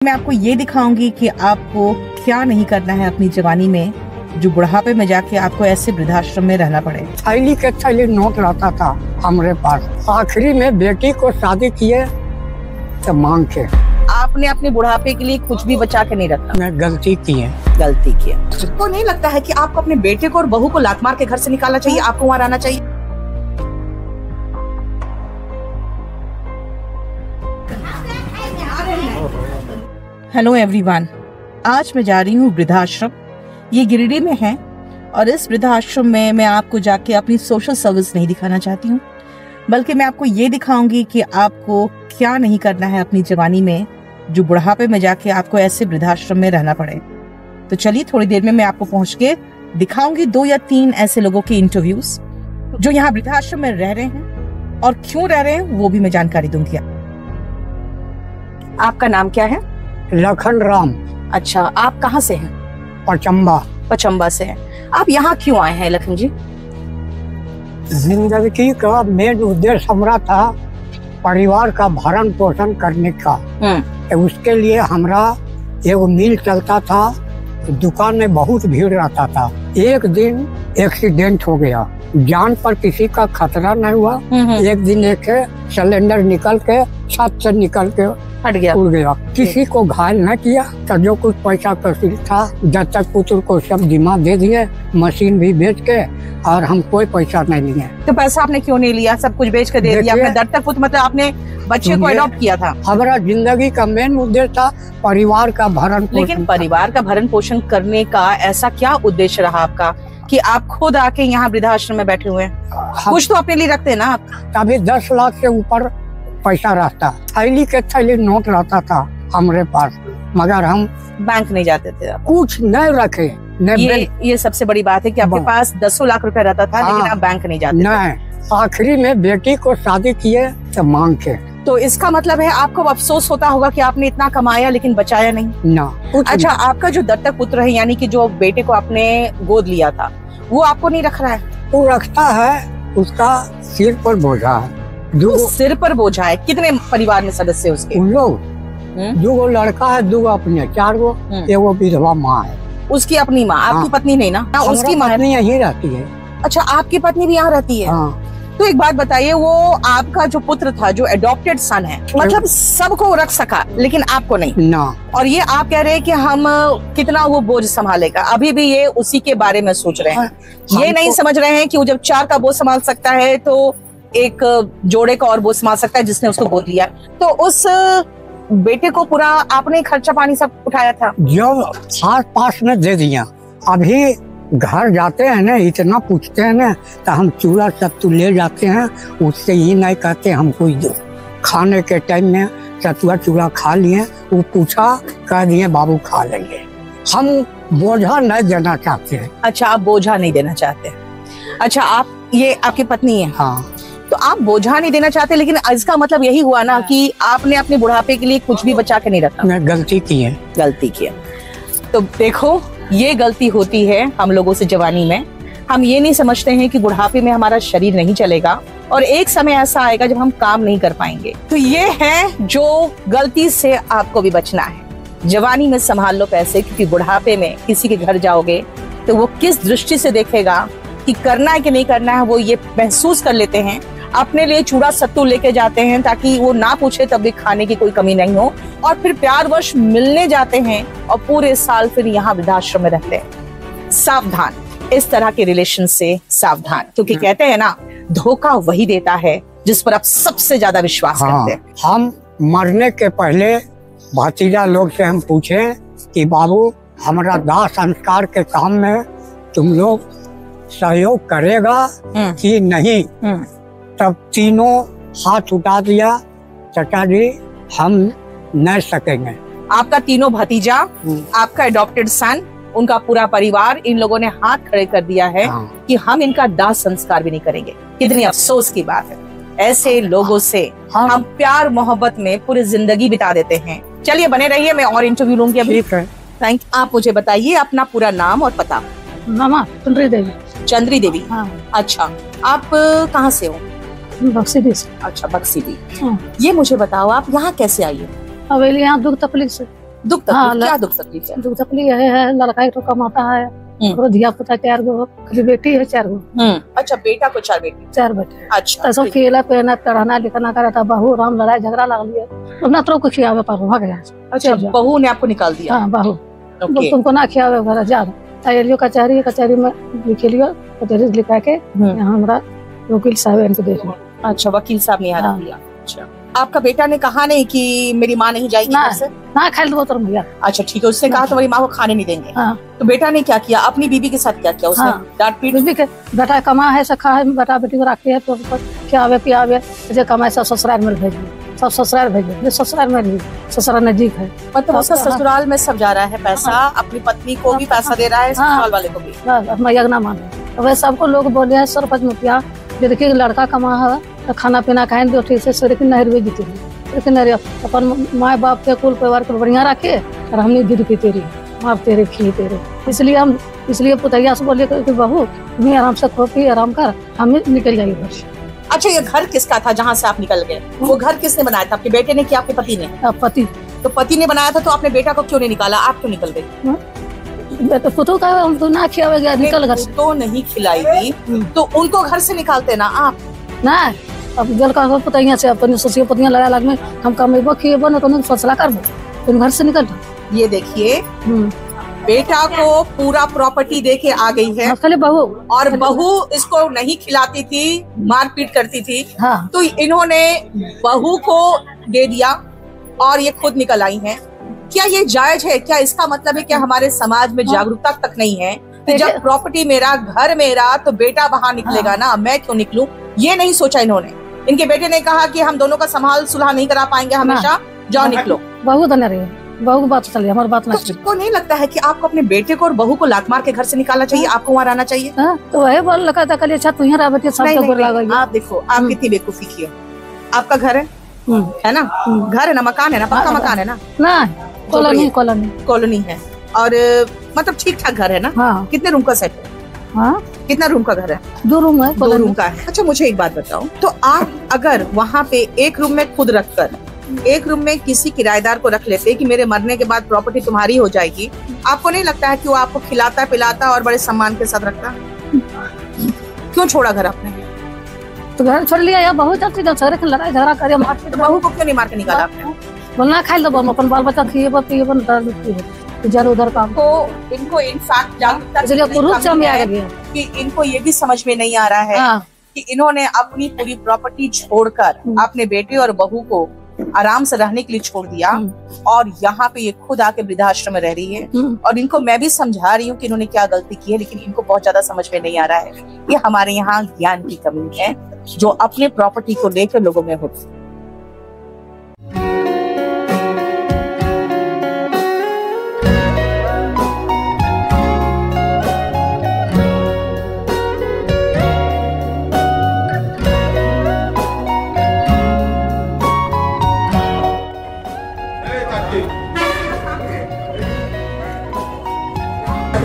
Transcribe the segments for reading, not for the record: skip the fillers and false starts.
मैं आपको ये दिखाऊंगी कि आपको क्या नहीं करना है अपनी जवानी में, जो बुढ़ापे में जाके आपको ऐसे वृद्धाश्रम में रहना पड़े। थैली के थैली नोट रहता था हमारे पास। आखिरी में बेटी को शादी किए तो मांग के। आपने अपने बुढ़ापे के लिए कुछ भी बचा के नहीं रखा। मैं गलती की है। गलती किया। तो नहीं लगता है कि आपको अपने बेटे को और बहू को लात मार के घर से निकालना चाहिए, आपको वहाँ रहना चाहिए? हेलो एवरीवन, आज मैं जा रही हूँ वृद्धाश्रम। ये गिरिडीह में है और इस वृद्धाश्रम में मैं आपको जाके अपनी सोशल सर्विस नहीं दिखाना चाहती हूँ, बल्कि मैं आपको ये दिखाऊंगी कि आपको क्या नहीं करना है अपनी जवानी में, जो बुढ़ापे में जाके आपको ऐसे वृद्धाश्रम में रहना पड़े। तो चलिए, थोड़ी देर में मैं आपको पहुंच के दिखाऊंगी 2 या 3 ऐसे लोगों के इंटरव्यूज जो यहाँ वृद्धाश्रम में रह रहे हैं और क्यों रह रहे हैं वो भी मैं जानकारी दूंगी। आपका नाम क्या है? लखन राम। अच्छा, आप कहाँ से हैं? पचम्बा। पचम्बा से हैं। आप यहाँ क्यों आए हैं लखन जी? जिंदगी का मेन उद्देश्य हमारा था परिवार का भरण पोषण करने का। तो उसके लिए हमारा एक मिल चलता था, दुकान में बहुत भीड़ रहता था। एक दिन एक्सीडेंट हो गया, जान पर किसी का खतरा नहीं हुआ। एक दिन एक सिलेंडर निकल के छत से निकल के हट गया, उड़ गया। किसी को घायल न किया। तो जो कुछ पैसा कसूर था दत्तक पुत्र को सब जिम्मा दे दिए, मशीन भी बेच के, और हम कोई पैसा नहीं लिए। तो पैसा आपने क्यों नहीं लिया? सब कुछ बेच के दे दिया आपने। दत्तक पुत्र मतलब आपने बच्चे को अडॉप्ट किया था। हमारा जिंदगी का मेन उद्देश्य था परिवार का भरण पोषण। लेकिन परिवार का भरण पोषण करने का ऐसा क्या उद्देश्य रहा आपका कि आप खुद आके यहाँ वृद्धाश्रम में बैठे हुए हैं? कुछ तो अपने लिए रखते ना आप। अभी 10 लाख से ऊपर पैसा रहता, थैली के थैली नोट रहता था हमारे पास, मगर हम बैंक नहीं जाते थे। कुछ नहीं रखे। ये सबसे बड़ी बात है कि आपके पास 10 लाख रुपए रहता था, लेकिन आप बैंक नहीं जाते नहीं। आखिरी में बेटी को शादी किए तो मांग के। तो इसका मतलब है आपको अफसोस होता होगा कि आपने इतना कमाया लेकिन बचाया नहीं ना। अच्छा, आपका जो दत्तक पुत्र है, यानी कि जो बेटे को आपने गोद लिया था, वो आपको नहीं रख रहा है? वो रखता है, उसका सिर पर बोझा है। सिर पर बोझा है। कितने परिवार में सदस्य उसके? उन लोग 2 लड़का है, 2 अपने, 4 गो, एगो विधवा माँ है। उसकी अपनी माँ? आपकी पत्नी नहीं ना? उसकी माँ यही रहती है। अच्छा, आपकी पत्नी भी यहाँ रहती है? हाँ। तो एक बात बताइए, वो आपका जो पुत्र था, जो एडॉप्टेड सन है, मतलब सबको रख सका लेकिन आपको नहीं ना। और ये आप कह रहे हैं कि हम कितना वो बोझ संभालेगा? अभी भी ये उसी के बारे में सोच रहे हैं। ये नहीं समझ रहे हैं कि वो जब 4 का बोझ संभाल सकता है तो एक जोड़े का और बोझ संभाल सकता है जिसने उसको गोद लिया। तो उस बेटे को पूरा आपने खर्चा पानी सब उठाया था? जब आस पास में दे दिया। अभी घर जाते हैं ना, इतना पूछते हैं ना, तो हम चूड़ा सत्तू ले जाते हैं। उससे ही नहीं कहते हमको दो। खाने के टाइम में सतुआ चूड़ा खा लिए, वो पूछा, कह दिए बाबू खा लेंगे। हम बोझा नहीं देना चाहते हैं। अच्छा, आप बोझा नहीं देना चाहते। अच्छा, आप ये आपकी पत्नी है? हाँ। तो आप बोझा नहीं देना चाहते, लेकिन इसका मतलब यही हुआ ना कि आपने अपने बुढ़ापे के लिए कुछ भी बचा के नहीं रखा। मैं गलती की है। गलती की है। तो देखो, ये गलती होती है हम लोगों से जवानी में। हम ये नहीं समझते हैं कि बुढ़ापे में हमारा शरीर नहीं चलेगा और एक समय ऐसा आएगा जब हम काम नहीं कर पाएंगे। तो ये है जो गलती से आपको भी बचना है। जवानी में संभाल लो पैसे, क्योंकि बुढ़ापे में किसी के घर जाओगे तो वो किस दृष्टि से देखेगा कि करना है कि नहीं करना है, वो ये महसूस कर लेते हैं। अपने लिए चूड़ा सत्तू लेके जाते हैं ताकि वो ना पूछे तब भी खाने की कोई कमी नहीं हो, और फिर प्यारवश मिलने जाते हैं और पूरे साल फिर यहाँ वृद्धाश्रम में रहते हैं। सावधान, इस तरह के रिलेशन से सावधान, क्योंकि कहते हैं ना, धोखा वही देता है जिस पर आप सबसे ज्यादा विश्वास करते हैं। हम मरने के पहले भतीजा लोग से हम पूछे कि बाबू, हमारा दाह संस्कार के काम में तुम लोग सहयोग करेगा कि नहीं? तब तीनों हाथ उठा दिया, चाचा जी हम नहीं सकेंगे। आपका तीनों भतीजा, आपका एडॉप्टेड सन, उनका पूरा परिवार, इन लोगों ने हाथ खड़े कर दिया है कि हम इनका दाह संस्कार भी नहीं करेंगे। कितनी अफसोस की बात है। ऐसे लोगों से हम प्यार मोहब्बत में पूरी जिंदगी बिता देते हैं। चलिए, बने रहिए, मैं और इंटरव्यू लूंगी अभी। थैंक। आप मुझे बताइए अपना पूरा नाम और पता। मामा चंद्री देवी। चंद्री देवी। हाँ। अच्छा, आप कहाँ से हो? बक्सीडी से। अच्छा, बक्सीडी। ये मुझे बताओ, आप यहाँ कैसे आई हो? हवेली यहाँ दुख तकलीफ से। दुख तकलीफ, क्या दुख तकलीफ है? दुख तकलीफ है, लड़का एक कमाता है, धिया पुता 4 गो, बेटी है 4 गो। अच्छा, बेटा को 4 बेटी? 4 बेटे। अच्छा, सब खेला पहना पढ़ाना लिखाना करा था, बहू राम लड़ाई झगड़ा लग लिया, अपना तरफ को खियावे पर भाग गया। अच्छा, बहू ने आपको निकाल दिया? हाँ, बहू तुमको ना खियावे घर जा तैयारियों कचहरी में लिखे लियो, कचहरी लिखा के यहाँ हमारा वकील साहब इनको देख लिया। अच्छा, वकील साहब ने यहाँ दिया। अच्छा, आपका बेटा ने कहा नहीं कि मेरी माँ नहीं जाएगी घर से? ना खाई दो भैया। अच्छा ठीक है, उसने कहा तुम्हारी माँ को खाने नहीं देंगे। तो बेटा ने क्या किया, अपनी बीबी के साथ क्या किया उसने? डांट पीट? बीबी के बेटा कमा है सखा है, बेटा बेटी को रखे है, खियावे पियावे, जो कमाए सब ससुराल में भेज दिए, सब ससुराल भेज दिए, ससुराल में ससुराल नजदीक है, मतलब उसका ससुराल में सब जा रहा है पैसा, अपनी पत्नी को भी पैसा दे रहा है, ससुराल वाले को भी। मैं यज्ञ माने वह सबको लोग बोले है सरपंच मुखिया, देखिए लड़का कमा है तो खाना पीना खाए दो ठीक से, लेकिन नहर भी जीते लेकिन अपन माँ बाप के कुल परिवार को बढ़िया रखे और हमने दूध पी तेरी मार तेरे खी तेरे, इसलिए पुतैया से बोले कि बहू तुम्हें आराम से खो पी आराम कर, हमें निकल जाइए घर से। अच्छा, ये घर किसका था जहाँ से आप निकल गए? वो घर किसने बनाया था, आपके बेटे ने कि आपके पति ने? पति। तो पति ने बनाया था, तो आपने बेटा को क्यों नहीं निकाला, आप क्यों निकल गए? तो पुतों का हमको ना खिलावेगा, निकल घर से। तो नहीं खिलाएगी तो उनको घर से निकालते ना आप? ना, अब जल का पुतैया से अपनी ससिया पतियां लड़ा लग में हम कमेबो खिएबो न तो फसला करबो, तुम घर से निकल। ये देखिए, बेटा को पूरा प्रॉपर्टी दे के आ गई है, खाली बहू, और बहू इसको नहीं खिलाती थी, मारपीट करती थी। हाँ। तो इन्होंने बहू को दे दिया और ये खुद निकल आई हैं। क्या ये जायज है? क्या इसका मतलब है कि हमारे समाज में जागरूकता तक नहीं है कि जब प्रॉपर्टी मेरा, घर मेरा, तो बेटा बाहर निकलेगा ना, मैं क्यों निकलूं? ये नहीं सोचा इन्होंने। इनके बेटे ने कहा कि हम दोनों का संभाल सुलह नहीं करा पाएंगे हमेशा, जाओ निकलो। बहू तो नहीं रही, बहू की बात चली, हमारी बात नहीं। तो नहीं लगता है कि आपको अपने बेटे को और बहू को लात मार के घर से निकालना चाहिए, आपको वहाँ रहना चाहिए? तो वही बोल लगा था कल, अच्छा तू यहाँ रह बेटी, सब बुरा लगा। आप देखो, आप कितनी बेवकूफी की हो। आपका घर है ना, घर है ना, मकान है ना, पक्का मकान है ना? ना, कॉलोनी है, और मतलब ठीक ठाक घर है ना? कितने रूम का सेट है? कितना रूम का घर है? 2 रूम है। 2 रूम का है। अच्छा, मुझे एक बात बताओ, तो आप अगर वहाँ पे एक रूम में खुद रखकर एक रूम में किसी किराएदार को रख लेते कि मेरे मरने के बाद प्रॉपर्टी तुम्हारी हो जाएगी, आपको नहीं लगता है कि वो आपको खिलाता पिलाता और बड़े सम्मान के साथ रखता? क्यों छोड़ा घर आपने? तो घर छोड़ लिया या बहुत अच्छी लड़ाई झगड़ा करे, बहू को क्यों नहीं मार के निकाला आपने? बोलना खाई लो, अपन बाल बच्चा खिए इधर उधर काम। तो इनको इनफैक्ट कि इनको ये भी समझ में नहीं आ रहा है कि इन्होंने अपनी पूरी प्रॉपर्टी छोड़कर अपने बेटे और बहू को आराम से रहने के लिए छोड़ दिया, और यहाँ पे ये खुद आके वृद्धाश्रम में रह रही है। और इनको मैं भी समझा रही हूँ कि इन्होंने क्या गलती की है, लेकिन इनको बहुत ज्यादा समझ में नहीं आ रहा है। ये हमारे यहाँ ज्ञान की कमी है जो अपने प्रॉपर्टी को लेकर लोगों में होती है।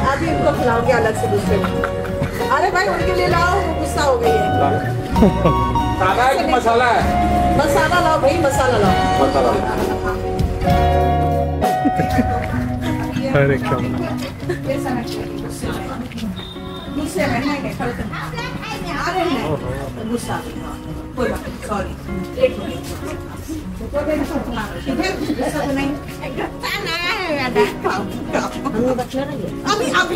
अभी इनको खिलाओगे अलग से दूसरे को। अरे भाई उनके लिए लाओ, गुस्सा हो गई है। सादा है कि मसाला है? मसाला लाओ भाई, मसाला लाओ। अरे कम दूसरे में गुस्सा, कोई बात नहीं, सॉरी। एक मिनट,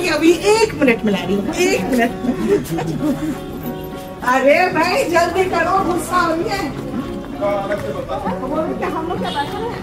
अभी 1 मिनट में ला रही हूँ, 1 मिनट। अरे भाई जल्दी करो, गुस्सा हो रही है। हम लोग क्या बैठे हैं?